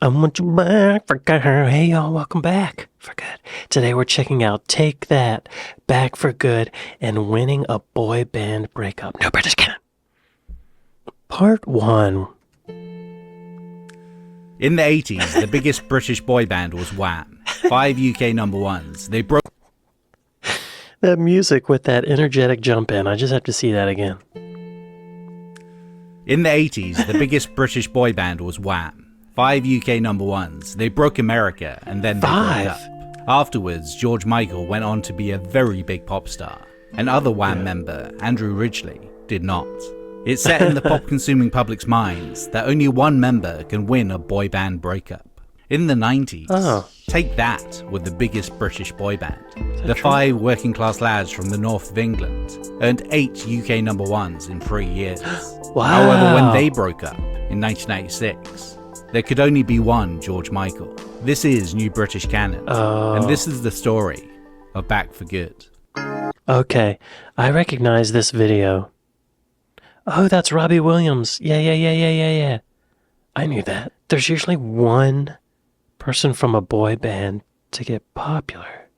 I want you back for good. Hey y'all, welcome back for good. Today we're checking out Take That, Back for Good, and Winning a Boy Band Breakup. No British canon. Part 1. In the 80s, the biggest British boy band was Wham. 5 UK number ones. They broke... That music with that energetic jump in, I just have to see that again. In the 80s, the biggest British boy band was Wham. 5 UK number ones. They broke America and then they broke up. Afterwards, George Michael went on to be a very big pop star. Another Wham member, Andrew Ridgeley, did not. It's set in the pop-consuming public's minds that only one member can win a boy band breakup. In the 90s, Take That were the biggest British boy band. The true? 5 working-class lads from the north of England earned 8 UK number ones in 3 years. Wow. However, when they broke up in 1996, there could only be one George Michael. This is New British Canon, and this is the story of Back for Good. Okay, I recognize this video. Oh, that's Robbie Williams. Yeah. I knew that. There's usually one person from a boy band to get popular.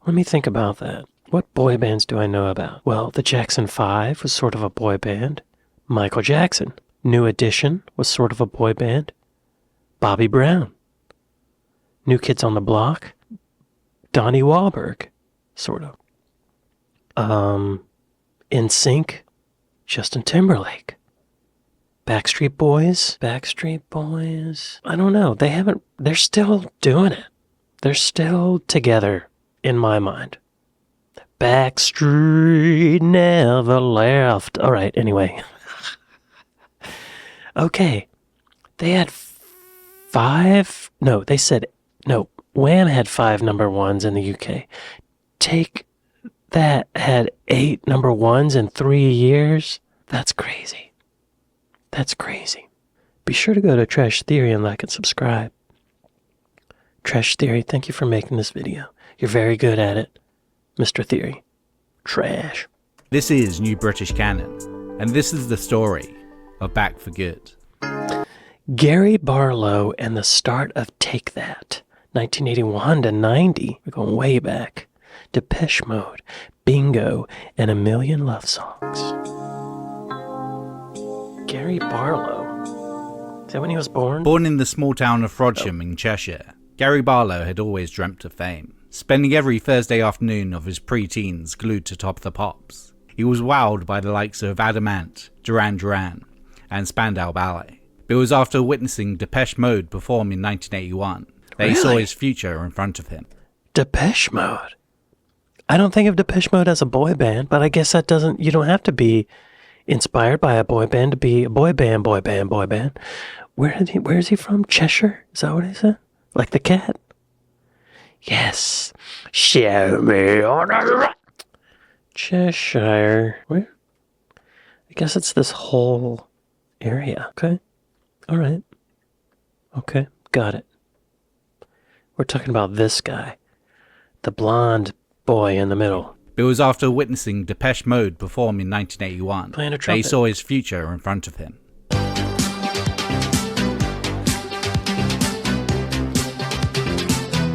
Let me think about that. What boy bands do I know about? Well, the Jackson 5 was sort of a boy band. Michael Jackson. New Edition was sort of a boy band. Bobby Brown. New Kids on the Block. Donnie Wahlberg. Sort of. NSYNC. Justin Timberlake. Backstreet Boys. I don't know. They're still doing it. They're still together in my mind. Backstreet never left. All right, anyway. Okay. They had 5. No, they said, no, Wham had 5 number ones in the UK. Take That had 8 number ones in 3 years. That's crazy. Be sure to go to Trash Theory and like and subscribe. Trash Theory, thank you for making this video. You're very good at it, Mr. Theory. Trash. This is New British Canon, and this is the story of Back for Good. Gary Barlow and the start of Take That, 1981 to 90. We're going way back. Depeche Mode, Bingo, and A Million Love Songs. Gary Barlow. Is that when he was born? Born in the small town of Frodsham in Cheshire, Gary Barlow had always dreamt of fame, spending every Thursday afternoon of his pre-teens glued to Top of the Pops. He was wowed by the likes of Adam Ant, Duran Duran, and Spandau Ballet. But it was after witnessing Depeche Mode perform in 1981 that he saw his future in front of him. Depeche Mode? I don't think of Depeche Mode as a boy band, but I guess that doesn't, you don't have to be inspired by a boy band to be a boy band. Where is he from? Cheshire? Is that what he said? Like the cat? Yes. Show me on a Cheshire. Where? I guess it's this whole area. Okay. All right. Okay. Got it. We're talking about this guy. The blonde boy in the middle. It was after witnessing Depeche Mode perform in 1981 that he saw his future in front of him.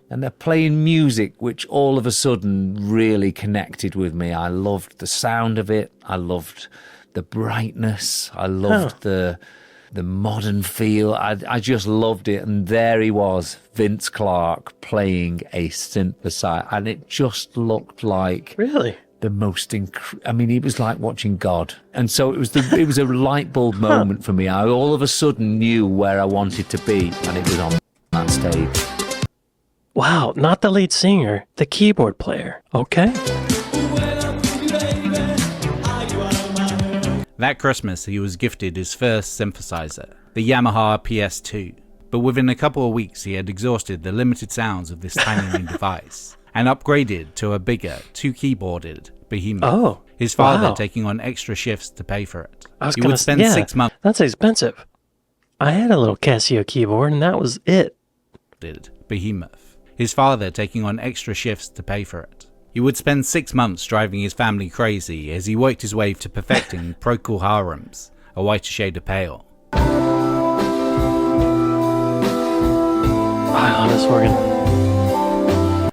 And they're playing music which all of a sudden really connected with me. I loved the sound of it. I loved the brightness. I loved the modern feel. I just loved it. And there he was, Vince Clarke, playing a synthesizer. And it just looked like... Really? The most... I mean, it was like watching God. And so it was a light bulb moment for me. I all of a sudden knew where I wanted to be. And it was on that stage. Wow, not the lead singer, the keyboard player. Okay. That Christmas, he was gifted his first synthesizer, the Yamaha PS2. But within a couple of weeks, he had exhausted the limited sounds of this tiny new device and upgraded to a bigger, 2-keyboarded behemoth. Oh, his father taking on extra shifts to pay for it. He would spend 6 months. That's expensive. I had a little Casio keyboard, and that was it. Behemoth. His father taking on extra shifts to pay for it. He would spend 6 months driving his family crazy as he worked his way to perfecting Procol Harum's A Whiter Shade of Pale. this organ.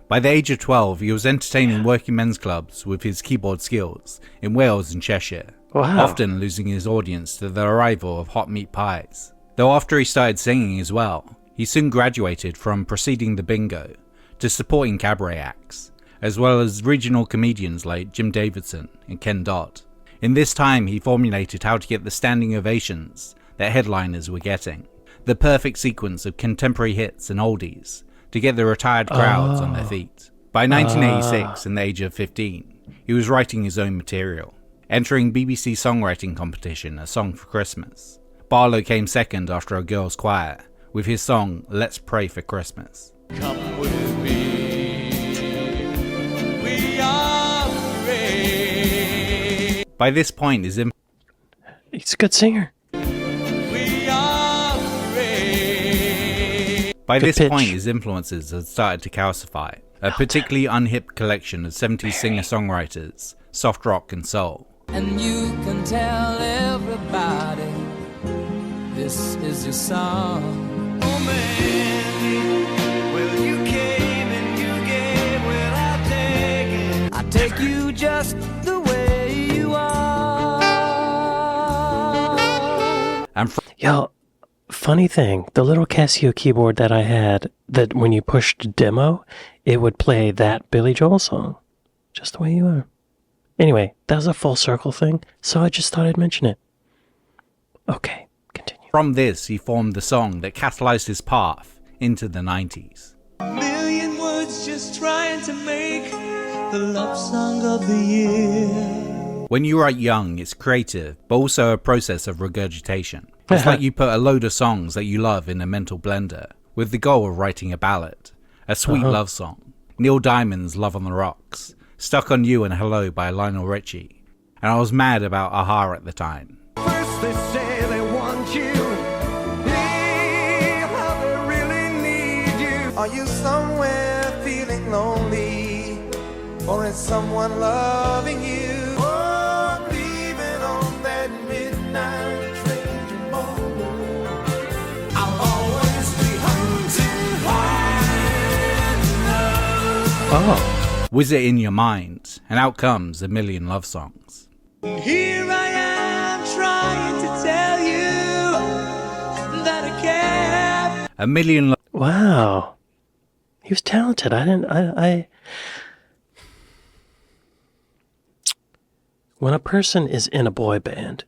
By the age of 12, he was entertaining working men's clubs with his keyboard skills in Wales and Cheshire, often losing his audience to the arrival of hot meat pies. Though after he started singing as well, he soon graduated from preceding the bingo to supporting cabaret acts, as well as regional comedians like Jim Davidson and Ken Dodd. In this time, he formulated how to get the standing ovations that headliners were getting, the perfect sequence of contemporary hits and oldies to get the retired crowds on their feet. By 1986, in the age of 15, he was writing his own material, entering BBC songwriting competition A Song for Christmas. Barlow came second after A Girl's Choir with his song Let's Pray for Christmas. Come with me, we are free. By this point, he's a good singer. We are free. By good this pitch. point, his influences had started to calcify, a particularly unhip collection of 70s singer-songwriters, soft rock and soul. And you can tell everybody this is your song. Oh man, well you came and you gave, well I'll take it. I take you just the way you are. And Yo, funny thing, the little Casio keyboard that I had, that when you pushed demo, it would play that Billy Joel song. Just the way you are. Anyway, that was a full circle thing, so I just thought I'd mention it. Okay, continue. from this, he formed the song that catalyzed his path into the 90s. Million words just trying to make the love song of the year. When you write young, it's creative, but also a process of regurgitation. It's like you put a load of songs that you love in a mental blender, with the goal of writing a ballad, a sweet love song. Neil Diamond's Love on the Rocks, Stuck on You and Hello by Lionel Richie. And I was mad about Aha at the time. First they say they want you, hey, how they really need you. Are you somewhere feeling lonely, or is someone loving you? Oh, I'm leaving on that midnight train tomorrow. I'll always be hunting high. Oh. Was it in your mind? And out comes a million love songs. Here I am trying to tell you that I care. A million Wow. He was talented. When a person is in a boy band,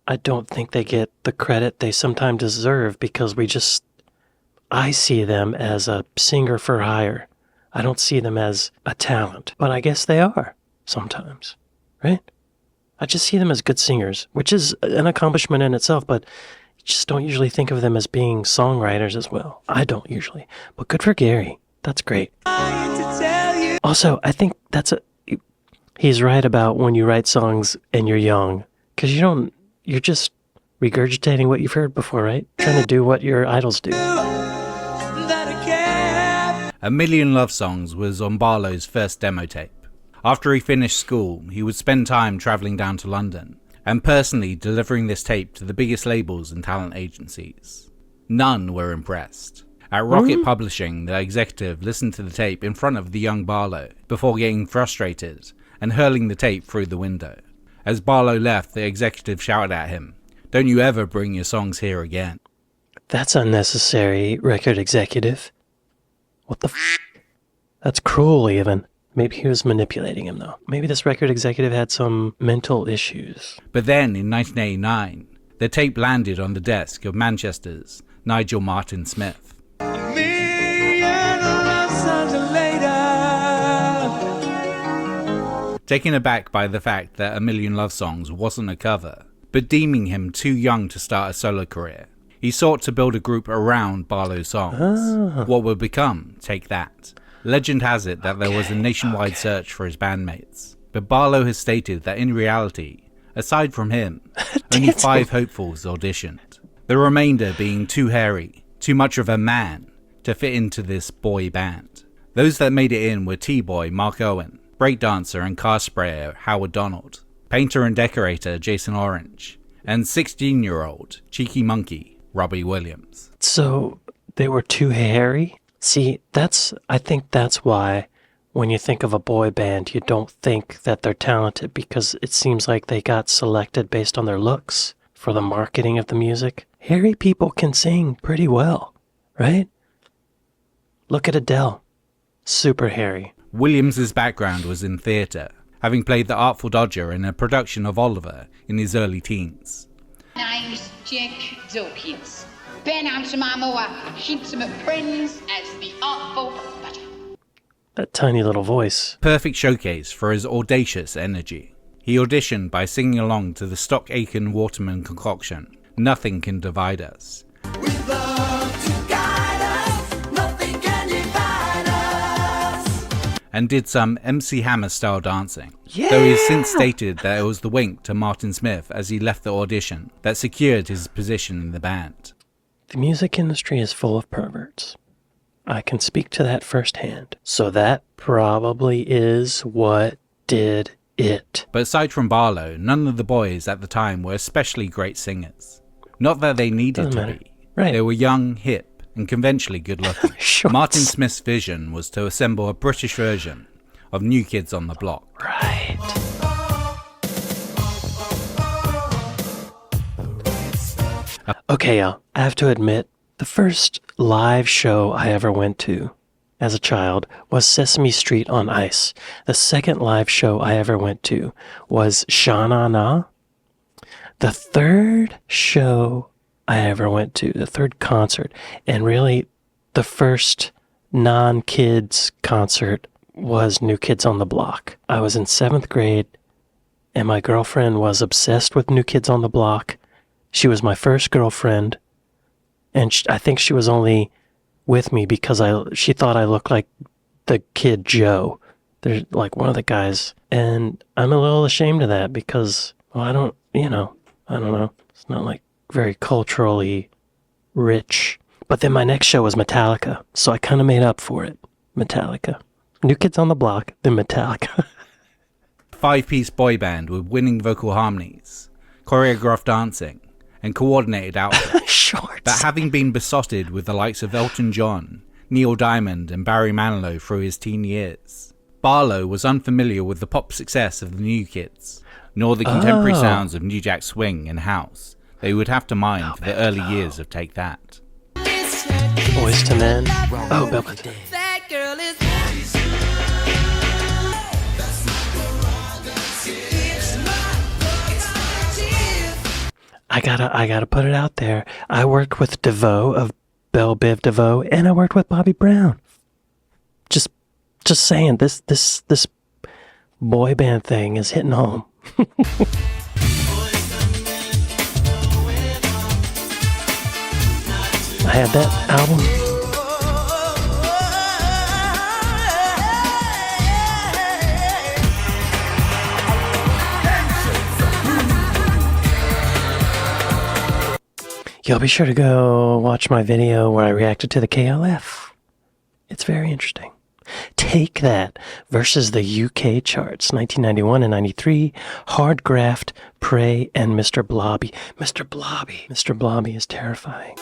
I don't think they get the credit they sometimes deserve because I see them as a singer for hire. I don't see them as a talent, but I guess they are sometimes, right? I just see them as good singers, which is an accomplishment in itself, but you just don't usually think of them as being songwriters as well. I don't usually, but good for Gary. That's great. Also, I think he's right about when you write songs and you're young, because you're just regurgitating what you've heard before, right? Trying to do what your idols do. A Million Love Songs was on Barlow's first demo tape. After he finished school, he would spend time travelling down to London and personally delivering this tape to the biggest labels and talent agencies. None were impressed. At Rocket Publishing, the executive listened to the tape in front of the young Barlow before getting frustrated and hurling the tape through the window. As Barlow left, the executive shouted at him, "Don't you ever bring your songs here again." That's unnecessary, record executive. What the f***? That's cruel, even. Maybe he was manipulating him, though. Maybe this record executive had some mental issues. But then, in 1989, the tape landed on the desk of Manchester's Nigel Martin Smith. A million love songs later. Taken aback by the fact that A Million Love Songs wasn't a cover, but deeming him too young to start a solo career, he sought to build a group around Barlow's songs. What would become Take That. Legend has it that there was a nationwide search for his bandmates, but Barlow has stated that in reality, aside from him, only 5 hopefuls auditioned, the remainder being too hairy, too much of a man, to fit into this boy band. Those that made it in were T-Boy Mark Owen, breakdancer and car sprayer Howard Donald, painter and decorator Jason Orange, and 16-year-old cheeky monkey Robbie Williams. So, They were too hairy? See, I think that's why when you think of a boy band, you don't think that they're talented, because it seems like they got selected based on their looks for the marketing of the music. Hairy people can sing pretty well, right? Look at Adele. Super hairy. Williams's background was in theatre, having played the Artful Dodger in a production of Oliver in his early teens. Name's Jack Zopius. Ben out to my more intimate friends as the Artful Dodger. That tiny little voice. Perfect showcase for his audacious energy. He auditioned by singing along to the Stock Aitken Waterman concoction, Nothing Can Divide Us. With love to guide us, nothing can divide us. And did some MC Hammer style dancing. Yeah! Though he has since stated that it was the wink to Martin Smith as he left the audition that secured his position in the band. The music industry is full of perverts. I can speak to that firsthand. So that probably is what did it. But aside from Barlow, none of the boys at the time were especially great singers. Not that they needed Doesn't to matter. be. Right. They were young, hip, and conventionally good looking. Shorts. Martin Smith's vision was to assemble a British version of New Kids on the Block. Right. Okay, y'all. I have to admit, the first live show I ever went to as a child was Sesame Street on Ice. The second live show I ever went to was Sha Na Na. The third show I ever went to, the third concert, and really the first non-kids concert was New Kids on the Block. I was in 7th grade, and my girlfriend was obsessed with New Kids on the Block. She was my first girlfriend, and I think she was only with me because she thought I looked like the kid Joe. There's like one of the guys, and I'm a little ashamed of that because, well, I don't know. It's not like very culturally rich. But then my next show was Metallica, so I kind of made up for it. Metallica. New Kids on the Block, then Metallica. 5-piece boy band with winning vocal harmonies, choreographed dancing, and coordinated outfits. Shorts. But having been besotted with the likes of Elton John, Neil Diamond, and Barry Manilow through his teen years, Barlow was unfamiliar with the pop success of the New Kids, nor the contemporary sounds of New Jack Swing and House they would have to mind for the early years of Take That. Boys to Men. Oh, Velvet. That girl is I gotta put it out there. I worked with DeVoe of Belle Biv DeVoe, and I worked with Bobby Brown. Just saying, this boy band thing is hitting home. I had that album. Y'all be sure to go watch my video where I reacted to the KLF. It's very interesting. Take That versus the UK charts, 1991 and 93, Hard Graft, Prey, and Mr. Blobby. Mr. Blobby is terrifying.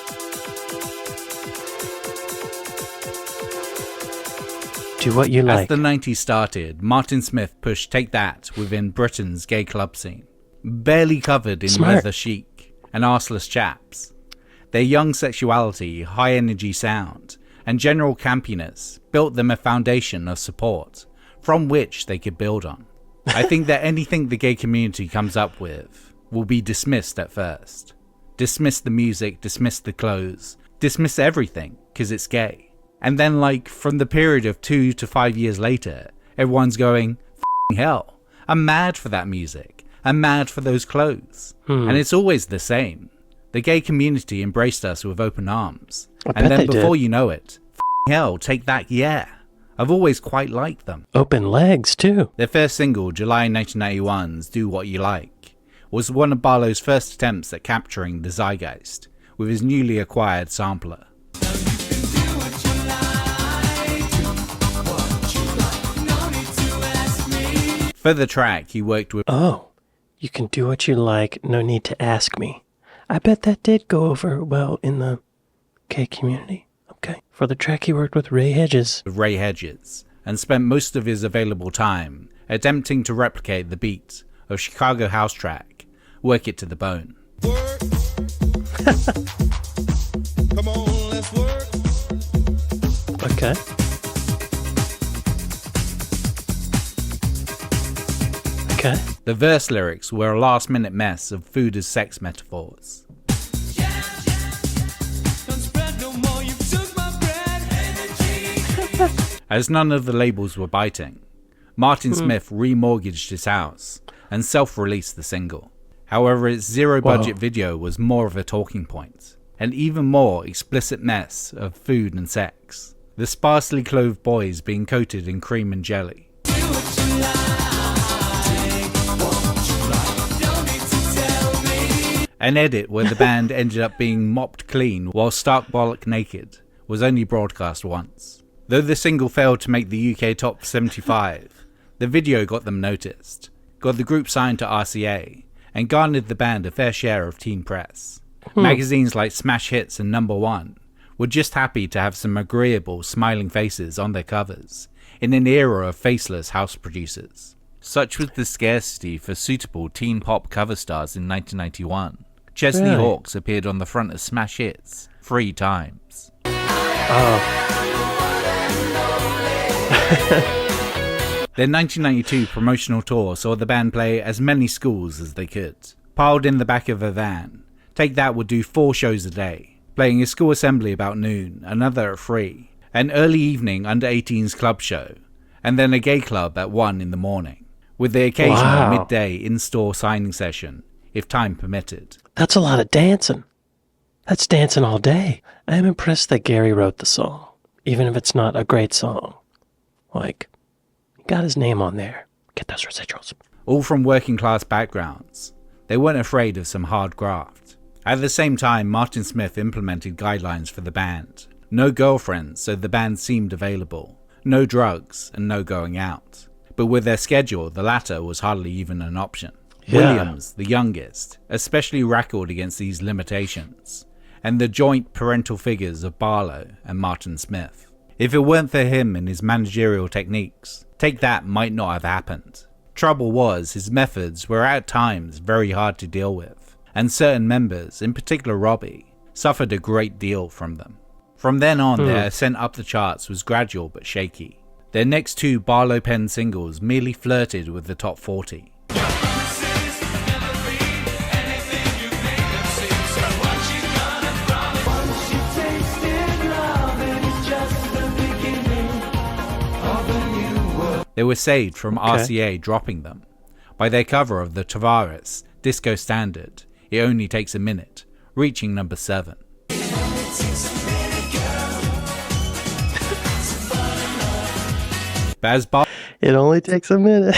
Do what you As like. the 90s started, Martin Smith pushed Take That within Britain's gay club scene. Barely covered in Smart. leather chic and arseless chaps. Their young sexuality, high energy sound, and general campiness built them a foundation of support from which they could build on. I think that anything the gay community comes up with will be dismissed at first. Dismiss the music, dismiss the clothes, dismiss everything because it's gay. And then like from the period of 2 to 5 years later, everyone's going, "F***ing hell, I'm mad for that music. I'm mad for those clothes." And it's always the same. The gay community embraced us with open arms. bet And then they before did. you know it, "F***ing hell, Take That, yeah. I've always quite liked them." Open legs, too. Their first single, July 1991's Do What You Like, was one of Barlow's first attempts at capturing the zeitgeist with his newly acquired sampler. For the track, he worked with Oh, you can do what you like, no need to ask me. I bet that did go over well in the gay community. For the track, he worked with Ray Hedges. And spent most of his available time attempting to replicate the beat of Chicago house track Work It to the Bone. Work. Come on, let's work. Okay. Okay. The verse lyrics were a last-minute mess of food as sex metaphors. As none of the labels were biting, Martin Smith remortgaged his house and self-released the single. However, its zero-budget video was more of a talking point, an even more explicit mess of food and sex. The sparsely clothed boys being coated in cream and jelly. An edit where the band ended up being mopped clean while stark bollock naked was only broadcast once. Though the single failed to make the UK top 75, the video got them noticed, got the group signed to RCA, and garnered the band a fair share of teen press. Magazines like Smash Hits and Number One were just happy to have some agreeable, smiling faces on their covers in an era of faceless house producers. Such was the scarcity for suitable teen pop cover stars in 1991. Chesney Hawkes appeared on the front of Smash Hits 3 times. Their 1992 promotional tour saw the band play as many schools as they could. Piled in the back of a van, Take That would do 4 shows a day, playing a school assembly about noon, another at 3, an early evening under-18s club show, and then a gay club at 1 in the morning, with the occasional midday in-store signing session, if time permitted. That's a lot of dancing. That's dancing all day. I am impressed that Gary wrote the song, even if it's not a great song. Like, he got his name on there. Get those residuals. All from working class backgrounds, they weren't afraid of some hard graft. At the same time, Martin Smith implemented guidelines for the band. No girlfriends, so the band seemed available. No drugs, and no going out. But with their schedule, the latter was hardly even an option. Williams, the youngest, especially rackled against these limitations, and the joint parental figures of Barlow and Martin Smith. If it weren't for him and his managerial techniques, Take That might not have happened. Trouble was, his methods were at times very hard to deal with, and certain members, in particular Robbie, suffered a great deal from them. From then on, their ascent up the charts was gradual but shaky. Their next 2 Barlow-penned singles merely flirted with the top 40. They were saved from RCA dropping them by their cover of the Tavares disco standard, It Only Takes a Minute, reaching number 7. It only takes a minute.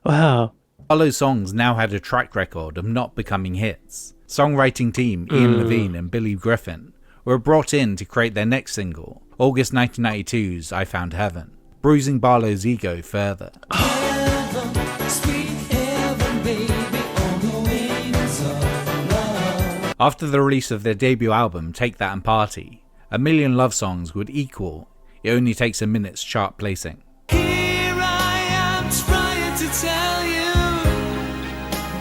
Wow. Barlow's songs now had a track record of not becoming hits. Songwriting team Ian Levine and Billy Griffin were brought in to create their next single, August 1992's I Found Heaven, bruising Barlow's ego further. After the release of their debut album, Take That and Party, A Million Love Songs would equal It Only Takes a Minute's chart placing. Here I am trying to tell you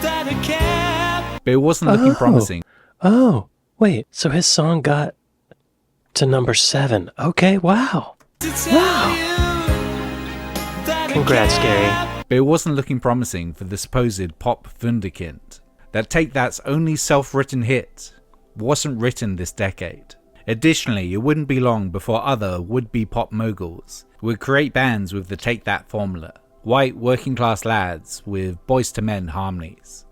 that I care. But it wasn't looking promising. Oh, wait. So his song got to number 7. Okay, wow. Congrats, Gary. But it wasn't looking promising for the supposed pop wunderkind. That Take That's only self-written hit wasn't written this decade. Additionally, it wouldn't be long before other would-be pop moguls would create bands with the Take That formula. White working class lads with Boys to Men harmonies.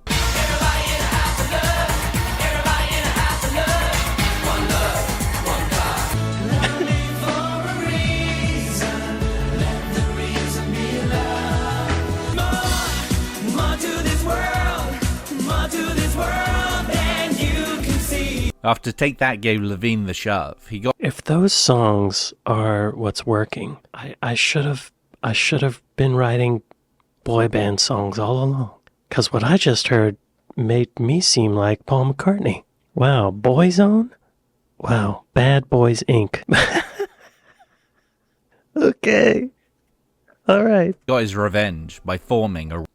After Take That gave Levine the shove, he got... If those songs are what's working, I should have been writing boy band songs all along. Because what I just heard made me seem like Paul McCartney. Wow, Boyzone? Wow. Bad Boys Inc. Okay. All right. Got his revenge by forming a...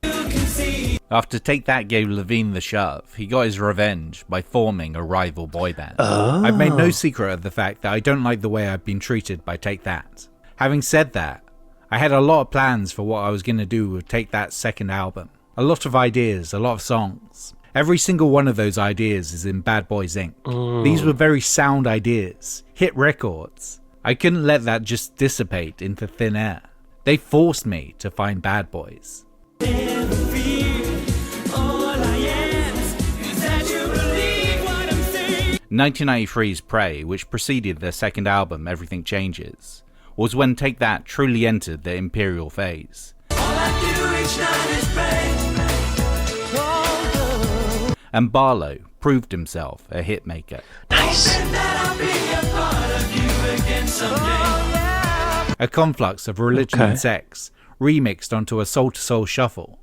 After Take That gave Levine the shove, he got his revenge by forming a rival boy band. Oh. I've made no secret of the fact that I don't like the way I've been treated by Take That. Having said that, I had a lot of plans for what I was going to do with Take That's second album. A lot of ideas, a lot of songs. Every single one of those ideas is in Bad Boys Inc. These were very sound ideas, hit records. I couldn't let that just dissipate into thin air. They forced me to find Bad Boys. 1993's Prey, which preceded their second album Everything Changes, was when Take That truly entered the Imperial phase. And Barlow proved himself a hitmaker. Nice. A conflux of religion and sex, remixed onto a soul-to-soul shuffle.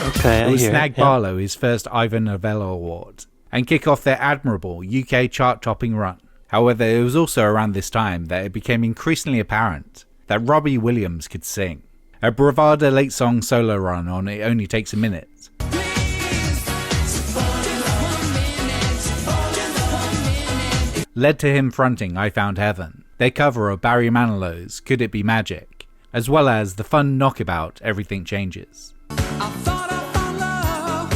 Okay, It would I hear snag it. Yeah. Barlow his first Ivor Novello Award and kick off their admirable UK chart-topping run. However, it was also around this time that it became increasingly apparent that Robbie Williams could sing. A bravado late song solo run on It Only Takes a Minute led to him fronting I Found Heaven, their cover of Barry Manilow's Could It Be Magic, as well as the fun knockabout Everything Changes. I thought I found love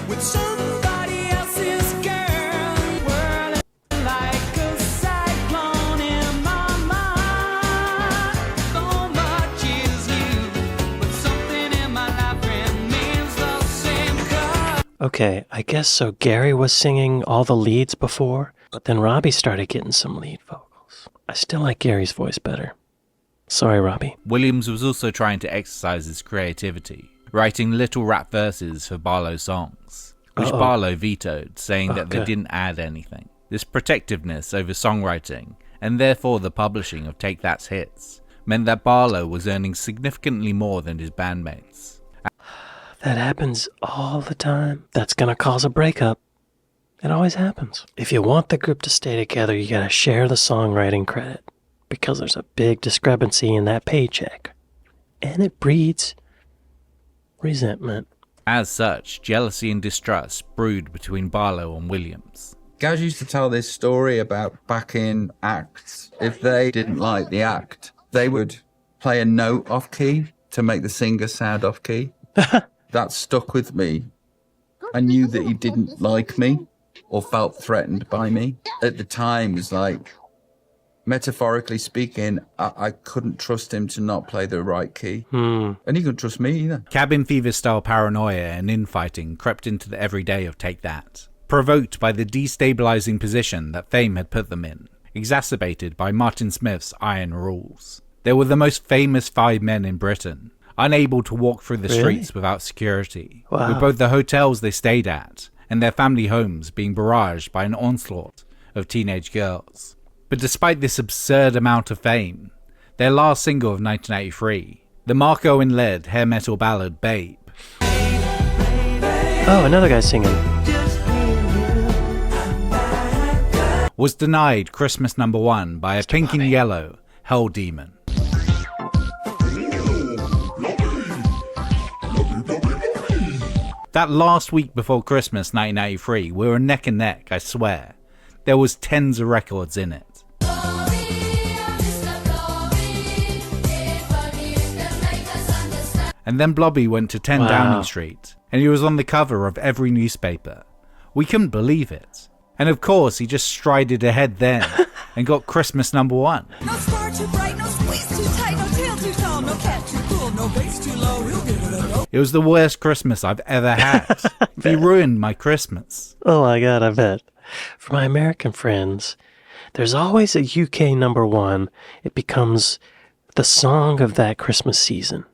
with somebody else's girl, whirling like a cyclone in my mind. So much is new, but something in my life remains the same. Okay, I guess so. Gary was singing all the leads before, but then Robbie started getting some lead vocals. I still like Gary's voice better. Sorry, Robbie. Williams was also trying to exercise his creativity, writing little rap verses for Barlow's songs, which Barlow vetoed, saying that they didn't add anything. This protectiveness over songwriting, and therefore the publishing of Take That's hits, meant that Barlow was earning significantly more than his bandmates. That happens all the time. That's gonna cause a breakup. It always happens. If you want the group to stay together, you gotta share the songwriting credit, because there's a big discrepancy in that paycheck. And it breeds resentment. As such, jealousy and distrust brewed between Barlow and Williams. Guys used to tell this story about backing acts. If they didn't like the act, they would play a note off key to make the singer sound off key. That stuck with me. I knew that he didn't like me or felt threatened by me. At the time, it was like, metaphorically speaking, I couldn't trust him to not play the right key. And he couldn't trust me either. Cabin fever style paranoia and infighting crept into the everyday of Take That, provoked by the destabilizing position that fame had put them in, exacerbated by Martin Smith's iron rules. They were the most famous 5 men in Britain, unable to walk through the streets without security, with both the hotels they stayed at and their family homes being barraged by an onslaught of teenage girls. But despite this absurd amount of fame, their last single of 1983, the Mark Owen-led hair metal ballad Babe, Oh, another guy singing. was denied Christmas #1 by a pink and yellow Hell Demon. That last week before Christmas 1993, we were neck and neck, I swear. There was tens of records in it. And then Blobby went to 10 Downing Street, and he was on the cover of every newspaper. We couldn't believe it. And of course, he just strided ahead then, and got Christmas #1. No star too bright, no squeeze too tight, no tail too tall, no cat too cool, no bass too low, we'll give it a go. It was the worst Christmas I've ever had. He ruined my Christmas. Oh my god, I bet. For my American friends, there's always a UK #1. It becomes the song of that Christmas season.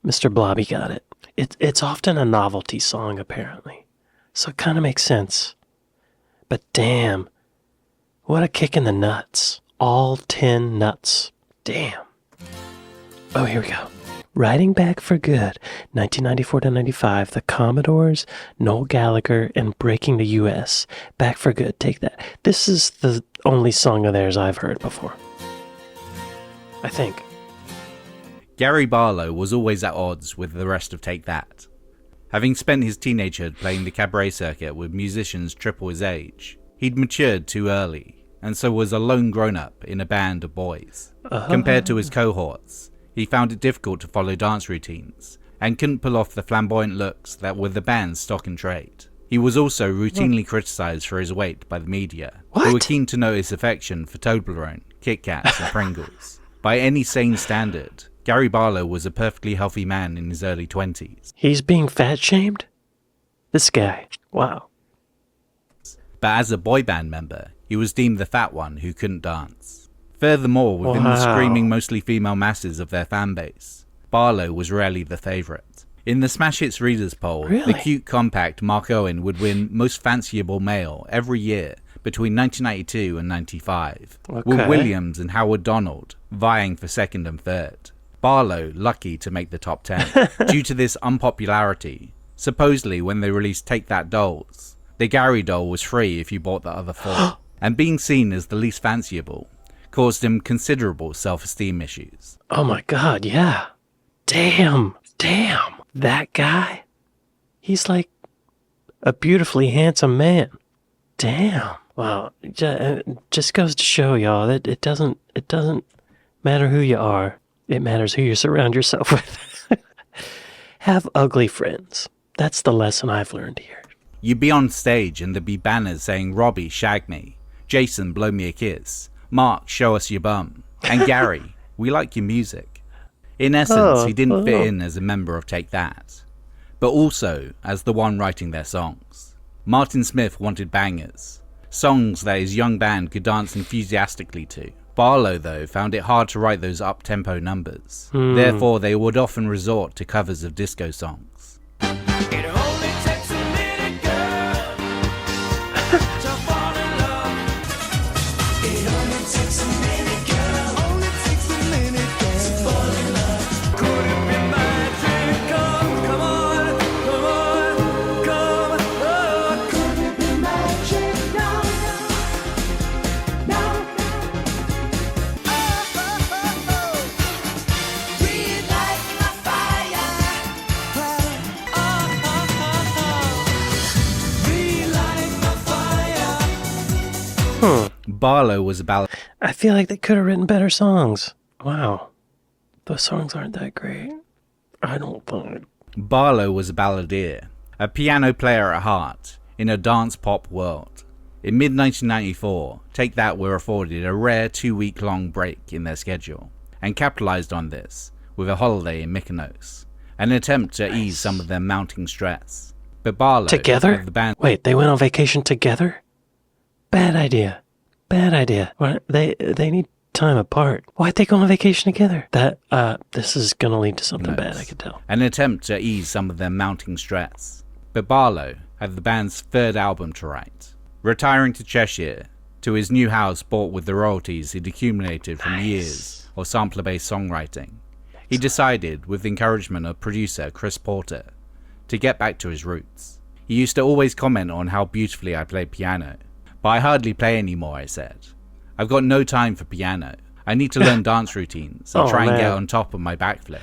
Mr. Blobby got it. It's often a novelty song, apparently. So it kind of makes sense. But damn, what a kick in the nuts. All 10 nuts. Damn. Oh, here we go. Riding Back for Good, 1994 to 95, The Commodores, Noel Gallagher, and Breaking the U.S. Back for Good, take that. This is the only song of theirs I've heard before. I think. Gary Barlow was always at odds with the rest of Take That. Having spent his teenagehood playing the cabaret circuit with musicians triple his age, he'd matured too early, and so was a lone grown-up in a band of boys. Compared to his cohorts, he found it difficult to follow dance routines, and couldn't pull off the flamboyant looks that were the band's stock in trade. He was also routinely criticised for his weight by the media, who were keen to note his affection for Toblerone, Kit Kats and Pringles. By any sane standard, Gary Barlow was a perfectly healthy man in his early 20s. He's being fat-shamed? This guy. Wow. But as a boy band member, he was deemed the fat one who couldn't dance. Furthermore, within the screaming, mostly female masses of their fan base, Barlow was rarely the favourite. In the Smash Hits Readers poll, the cute, compact Mark Owen would win Most Fanciable Male every year between 1992 and 95, with Williams and Howard Donald vying for second and third. Barlow lucky to make the top 10. Due to this unpopularity, supposedly when they released Take That Dolls, the Gary doll was free if you bought the other 4, and being seen as the least fanciable caused him considerable self-esteem issues. Oh my god, yeah. Damn. That guy? He's like a beautifully handsome man. Damn. Wow. Just goes to show y'all that it doesn't matter who you are. It matters who you surround yourself with. Have ugly friends. That's the lesson I've learned here. You'd be on stage and there'd be banners saying, Robbie, shag me. Jason, blow me a kiss. Mark, show us your bum. And Gary, we like your music. In essence, he didn't fit in as a member of Take That, but also as the one writing their songs. Martin Smith wanted bangers, songs that his young band could dance enthusiastically to. Barlow, though, found it hard to write those up-tempo numbers. Therefore, they would often resort to covers of disco songs. It only takes a minute, girl, to fall in love. It only takes a minute, girl. Only takes a minute, girl, to fall in love. Could it be magic? Come on. Could it be magic? No. Breathe like a fire. Barlow was a ballad. I feel like they could have written better songs. Wow. Those songs aren't that great. I don't think. Barlow was a balladeer, a piano player at heart, in a dance pop world. In mid-1994, Take That were afforded a rare 2-week-long break in their schedule, and capitalised on this with a holiday in Mykonos, an attempt to ease some of their mounting stress. But Barlow, Together? of the band, Wait, they went on vacation together? Bad idea. What, they need time apart. Why'd they go on vacation together? This is gonna lead to something bad, I could tell. an attempt to ease some of their mounting stress. But Barlow had the band's third album to write. Retiring to Cheshire, to his new house bought with the royalties he'd accumulated from years of sampler-based songwriting, he decided, with the encouragement of producer Chris Porter, to get back to his roots. He used to always comment on how beautifully I played piano. But I hardly play anymore, I said. I've got no time for piano. I need to learn dance routines and try and get on top of my backflips.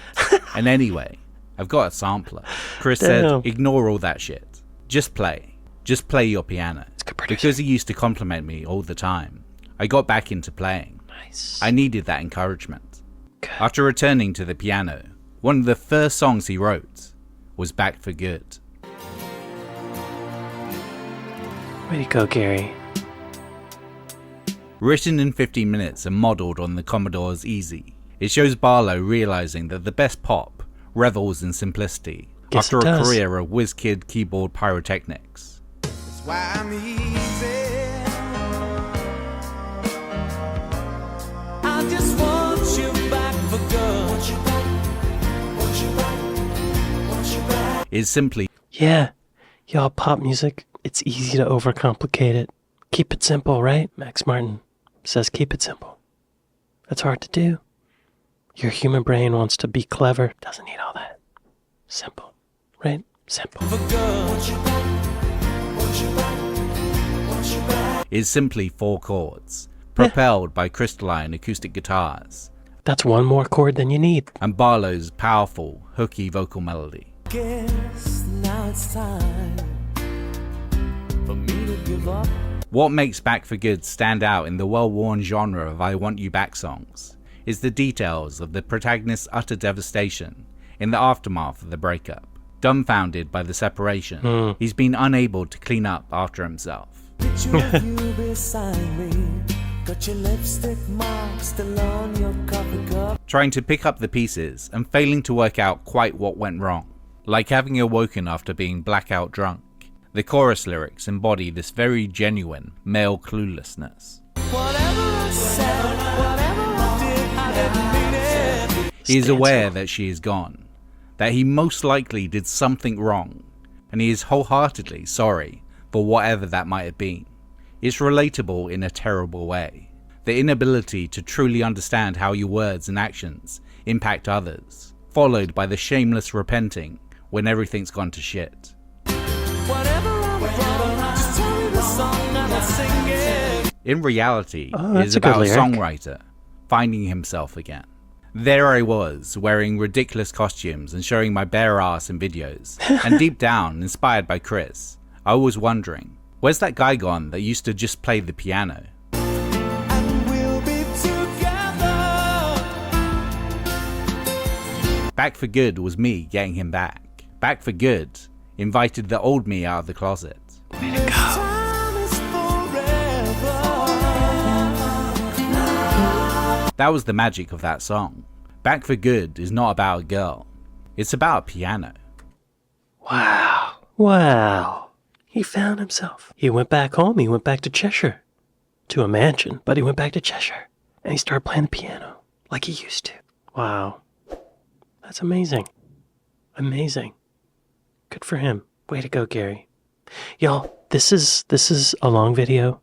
And anyway, I've got a sampler. Chris said, ignore all that shit. Just play. Just play your piano. Because he used to compliment me all the time, I got back into playing. Nice. I needed that encouragement. After returning to the piano, one of the first songs he wrote was Back for Good. Way to go, Gary. Written in 15 minutes and modelled on the Commodore's Easy, it shows Barlow realising that the best pop revels in simplicity after a career of whiz-kid keyboard pyrotechnics. That's why I'm easy. I just want you back for good. Want you back. It's simply Yeah. Y'all, pop music, it's easy to overcomplicate it. Keep it simple, right? Max Martin says keep it simple. That's hard to do. Your human brain wants to be clever. Doesn't need all that. Simple. Right? Simple. Is simply 4 chords, propelled by crystalline acoustic guitars, That's one more chord than you need. and Barlow's powerful, hooky vocal melody. Guess now it's time for me to give up. What makes Back for Good stand out in the well-worn genre of I Want You Back songs is the details of the protagonist's utter devastation in the aftermath of the breakup. Dumbfounded by the separation, he's been unable to clean up after himself. Picture of you beside me. Got your lipstick mark still on your coffee cup. Trying to pick up the pieces and failing to work out quite what went wrong. Like having awoken after being blackout drunk. The chorus lyrics embody this very genuine male cluelessness. Whatever I said, whatever I did, I didn't mean it. He is aware that she is gone, that he most likely did something wrong, and he is wholeheartedly sorry for whatever that might have been. It's relatable in a terrible way. The inability to truly understand how your words and actions impact others, followed by the shameless repenting when everything's gone to shit. Whatever I'm wrong, just tell me the song and I'll sing it. In reality, Oh, it that's is a good about a lyric. songwriter finding himself again. There I was, wearing ridiculous costumes and showing my bare ass in videos, and deep down, inspired by Chris, I was wondering, where's that guy gone that used to just play the piano? And we'll be together. Back for Good was me getting him back. Back for Good invited the old me out of the closet. Time is forever. That was the magic of that song. Back for Good is not about a girl, it's about a piano. Wow. Wow. He found himself. He went back home. He went back to Cheshire. To a mansion, but he went back to Cheshire. And he started playing the piano like he used to. Wow. That's amazing. Amazing. Good for him. Way to go, Gary. Y'all, this is a long video.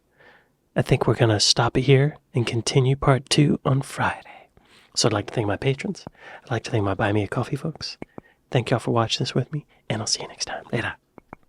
I think we're going to stop it here and continue part 2 on Friday. So I'd like to thank my patrons. I'd like to thank my Buy Me a Coffee folks. Thank y'all for watching this with me, and I'll see you next time. Later.